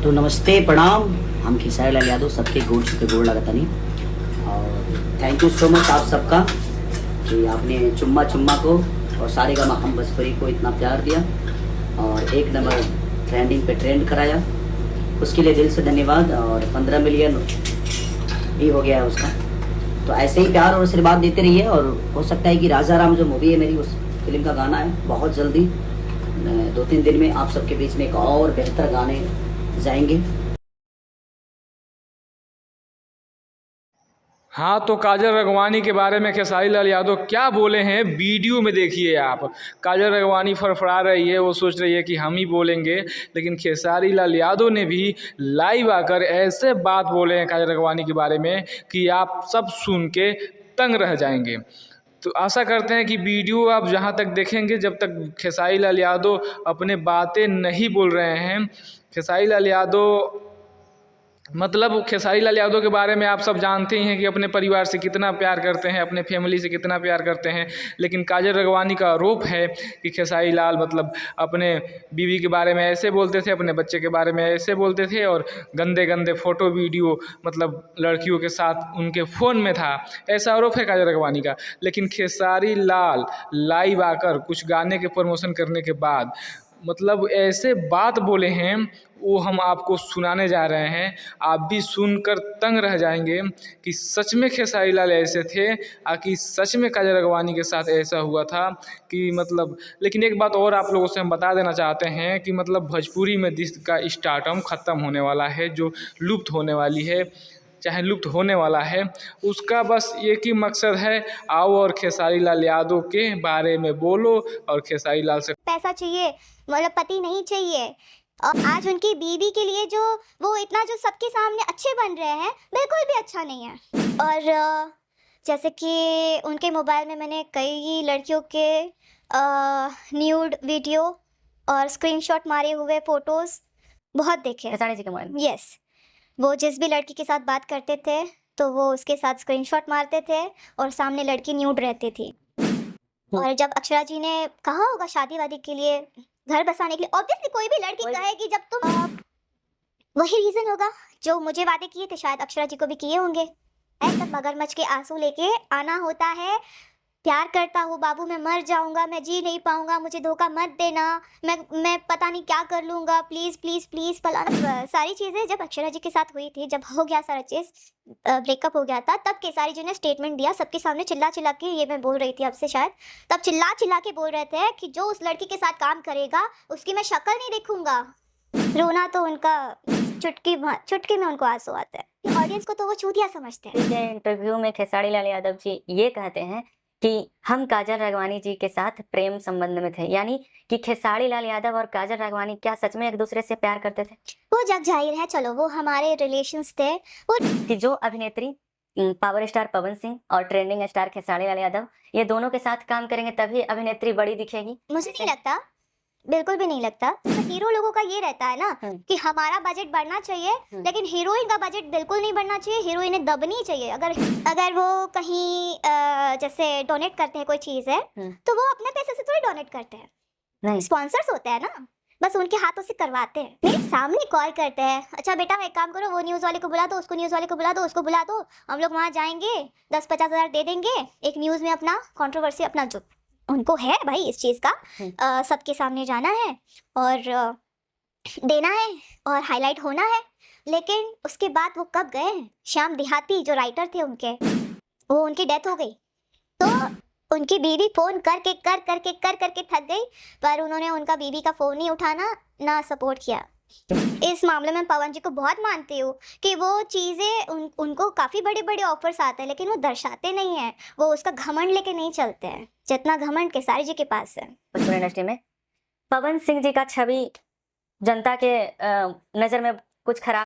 तो नमस्ते प्रणाम। हम खेसारी लाल यादव सबके गोड़ छुके गोड़ लगता नहीं। और थैंक यू सो मच आप सबका कि आपने चुम्मा चुम्मा को और सारेगामा हम बसपरी को इतना प्यार दिया और एक नंबर ट्रेंडिंग पे ट्रेंड कराया, उसके लिए दिल से धन्यवाद। और 15 मिलियन भी हो गया है उसका। तो ऐसे ही प्यार और आशीर्वाद देते रहिए। और हो सकता है कि राजा राम जो मूवी है मेरी, उस फिल्म का गाना है, बहुत जल्दी 2-3 दिन में आप सबके बीच में एक और बेहतर गाने जाएंगे। हाँ, तो काजल राघवानी के बारे में खेसारी लाल यादव क्या बोले हैं वीडियो में देखिए आप। काजल राघवानी फड़फड़ा रही है, वो सोच रही है कि हम ही बोलेंगे, लेकिन खेसारी लाल यादव ने भी लाइव आकर ऐसे बात बोले हैं काजल राघवानी के बारे में कि आप सब सुन के तंग रह जाएंगे। तो आशा करते हैं कि वीडियो आप जहाँ तक देखेंगे, जब तक खेसारी लाल यादव अपने बातें नहीं बोल रहे हैं। खेसारी लाल यादव मतलब खेसारी लाल यादव के बारे में आप सब जानते ही हैं कि अपने परिवार से कितना प्यार करते हैं, अपने फैमिली से कितना प्यार करते हैं। लेकिन काजल राघवानी का आरोप है कि खेसारी लाल मतलब अपने बीवी के बारे में ऐसे बोलते थे, अपने बच्चे के बारे में ऐसे बोलते थे, और गंदे गंदे फ़ोटो वीडियो मतलब लड़कियों के साथ उनके फ़ोन में था, ऐसा आरोप है काजल राघवानी का। लेकिन खेसारी लाल लाइव आकर कुछ गाने के प्रमोशन करने के बाद मतलब ऐसे बात बोले हैं, वो हम आपको सुनाने जा रहे हैं। आप भी सुनकर तंग रह जाएंगे कि सच में खेसारी लाल ऐसे थे, कि सच में काजल राघवानी के साथ ऐसा हुआ था कि मतलब। लेकिन एक बात और आप लोगों से हम बता देना चाहते हैं कि मतलब भोजपुरी में जिसका स्टार्टअप ख़त्म होने वाला है, जो लुप्त होने वाली है, चाहे लुप्त होने वाला है, उसका बस एक ही मकसद है, आओ और खेसारी लाल यादव के बारे में बोलो और खेसारी लाल से पैसा चाहिए, मतलब पति नहीं चाहिए। और आज उनकी बीवी के लिए जो वो इतना जो सबके सामने अच्छे बन रहे हैं, बिल्कुल भी अच्छा नहीं है। और जैसे कि उनके मोबाइल में मैंने कई लड़कियों के न्यूड वीडियो और स्क्रीनशॉट मारे हुए फ़ोटोज़ बहुत देखे। खेसारी जी के मोबाइल में? यस, वो जिस भी लड़की के साथ बात करते थे तो वो उसके साथ स्क्रीनशॉट मारते थे और सामने लड़की न्यूड रहती थी। और जब अक्षरा जी ने कहा होगा शादी वादी के लिए, घर बसाने के लिए, ऑब्वियसली कोई भी लड़की कहेगी जब तुम वही रीजन होगा जो मुझे वादे किए थे, शायद अक्षरा जी को भी किए होंगे। ऐसा मगरमच्छ के आंसू लेके आना होता है। प्यार करता हूँ बाबू, मैं मर जाऊंगा, मैं जी नहीं पाऊंगा, मुझे धोखा मत देना, मैं पता नहीं क्या कर लूंगा, प्लीज प्लीज प्लीज फलाना सारी चीजें जब अक्षरा जी के साथ हुई थी, जब हो गया सारा चीज, ब्रेकअप हो गया था, तब केसारी जी ने स्टेटमेंट दिया सबके सामने चिल्ला चिल्ला के। ये मैं बोल रही थी आपसे शायद, तब चिल्ला चिल्ला के बोल रहे थे कि जो उस लड़की के साथ काम करेगा उसकी मैं शक्ल नहीं देखूंगा। रोना तो उनका चुटकी में उनको आंसू आता है। ऑडियंस को तो वो चूतिया समझते हैं। इंटरव्यू में खेसारी लाल यादव जी ये कहते हैं कि हम काजल राघवानी जी के साथ प्रेम संबंध में थे, यानी कि खेसारी लाल यादव और काजल राघवानी क्या सच में एक दूसरे से प्यार करते थे? वो जग जाहिर है, चलो वो हमारे रिलेशंस थे। वो कि जो अभिनेत्री पावर स्टार पवन सिंह और ट्रेंडिंग स्टार खेसारी लाल यादव, ये दोनों के साथ काम करेंगे तभी अभिनेत्री बड़ी दिखेगी? मुझे नहीं लगता, बिल्कुल भी नहीं लगता। तो हीरो लोगों का ये रहता है ना कि हमारा बजट बढ़ना चाहिए, लेकिन हीरोइन का बजट बिल्कुल नहीं बढ़ना चाहिए। हीरोइनें दबनी चाहिए। अगर वो कहीं जैसे डोनेट करते हैं कोई चीज है, तो वो अपने पैसे से थोड़ी डोनेट करते हैं, नहीं, स्पॉन्सर्स होते हैं ना, बस उनके हाथों से करवाते हैं। मेरे सामने कॉल करते हैं, अच्छा बेटा एक काम करो, वो न्यूज़ वाले को बुला दो, उसको न्यूज़ वाले को बुला दो, उसको बुला दो, हम लोग वहाँ जाएंगे, 10-50 हज़ार दे देंगे, एक न्यूज़ में अपना कंट्रोवर्सी, अपना जो उनको है भाई इस चीज़ का सबके सामने जाना है और देना है और हाईलाइट होना है। लेकिन उसके बाद वो कब गए? श्याम देहाती जो राइटर थे वो उनकी डेथ हो गई, तो उनकी बीवी फोन कर करके थक गई, पर उन्होंने उनका बीवी का फोन नहीं उठाना, ना सपोर्ट किया। इस मामले में पवन जी को बहुत मानती हूँ कि वो चीज़ें उनको काफ़ी बड़े बड़े ऑफर्स आते हैं, लेकिन वो दर्शाते नहीं हैं, वो उसका घमंड लेके नहीं चलते हैं जितना घमंड खेसारी जी के पास है। भोजपुरी इंडस्ट्री में पवन सिंह जी का छवि जनता के नज़र में कुछ खराब